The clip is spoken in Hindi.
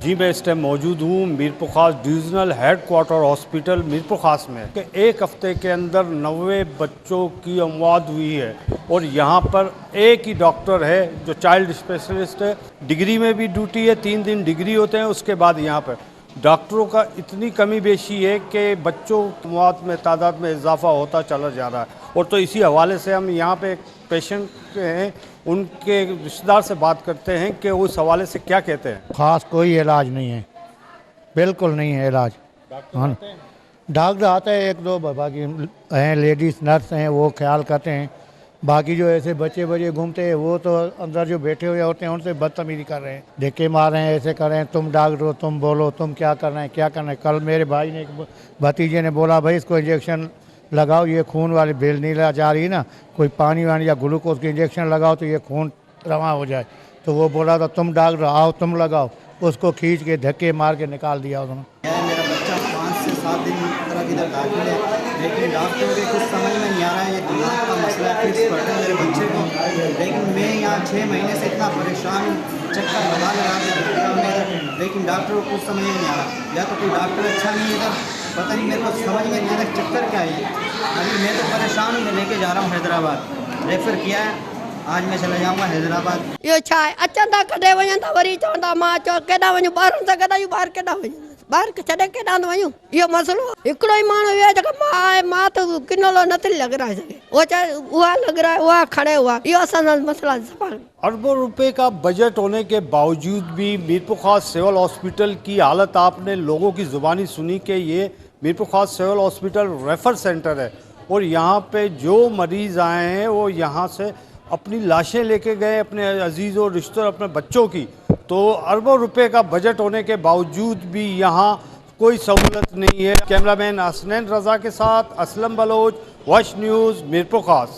जी मैं इस टाइम मौजूद हूँ मीरपुर खास डिविजनल हेडक्वार्टर हॉस्पिटल मीरपुर खास में कि एक हफ्ते के अंदर 90 बच्चों की अमवात हुई है और यहाँ पर एक ही डॉक्टर है जो चाइल्ड स्पेशलिस्ट है। डिग्री में भी ड्यूटी है, 3 दिन डिग्री होते हैं, उसके बाद यहाँ पर डॉक्टरों का इतनी कमी बेशी है कि बच्चों की मौत में तादाद में इजाफा होता चला जा रहा है। और तो इसी हवाले से हम यहाँ पे एक पेशेंट हैं, उनके रिश्तेदार से बात करते हैं कि उस हवाले से क्या कहते हैं। ख़ास कोई इलाज नहीं है, बिल्कुल नहीं है इलाज। हाँ, डॉक्टर आते हैं 1-2, बाकी हैं लेडीज़ नर्स हैं, वो ख्याल करते हैं। बाकी जो ऐसे बच्चे घूमते हैं वो तो अंदर जो बैठे हुए होते हैं उनसे बदतमीजी कर रहे हैं, धक्के मार रहे हैं, ऐसे कर रहे हैं। तुम डॉक्टर हो, तुम बोलो तुम क्या करना है, क्या करना है। कल मेरे भाई ने, भतीजे ने बोला भाई इसको इंजेक्शन लगाओ, ये खून वाली बेल नहीं जा रही ना, कोई पानी वानी या ग्लूकोज के इंजेक्शन लगाओ तो ये खून रवा हो जाए। तो वो बोला था तुम डॉक्टर आओ तुम लगाओ, उसको खींच के धक्के मार के निकाल दिया उन्होंने। मेरा बच्चा 5 से 7 दिन तरह इधर दाखिल है, लेकिन डॉक्टर को कुछ समझ में नहीं आ रहा है। ये दिमाग का मसला है, फिक्स पड़ता है मेरे बच्चे को। लेकिन मैं यहाँ 6 महीने से इतना परेशान हूँ, चक्कर लगा मेरा, लेकिन डॉक्टर को कुछ समझ में नहीं आ रहा। या तो कोई डॉक्टर अच्छा नहीं है इधर, पता नहीं मेरे को समझ में नहीं आ रहा चक्कर क्या है। अभी मैं तो परेशान हूँ, मैं लेके जा रहा हूँ हैदराबाद, रेफ़र किया है, आज मैं चला जाऊँगा हैदराबाद। यो छा आहे अचनि था कॾहिं वञनि था वरी चवनि था मां चओ केॾां वञूं, ॿारनि सां गॾु आहियूं, ॿार केॾां वञूं, ॿार छॾे केॾां थो वञूं। इहो मसइलो हिकिड़ो ई माण्हू इहो आहे जेको मां त किनोलो नथी लॻाए सघे, वो चाहे उहा लॻाए उहा खड़े हुआ, इहो असांजा मसइला सफ़ा। अरबों रुपए का बजट होने के बावजूद भी मीरपुर खास सिविल हॉस्पिटल की हालत आपने लोगों की ज़ुबानी सुनी कि ये मीरपुर खास सिविल हॉस्पिटल रेफर सेंटर है और यहाँ पे जो मरीज़ आए हैं वो यहाँ से अपनी लाशें लेके गए, अपने अजीज़ और रिश्तों, अपने बच्चों की। तो अरबों रुपए का बजट होने के बावजूद भी यहाँ कोई सहूलत नहीं है। कैमरामैन हसनैन रज़ा के साथ असलम बलोच, वॉच न्यूज़ मीरपुर खास।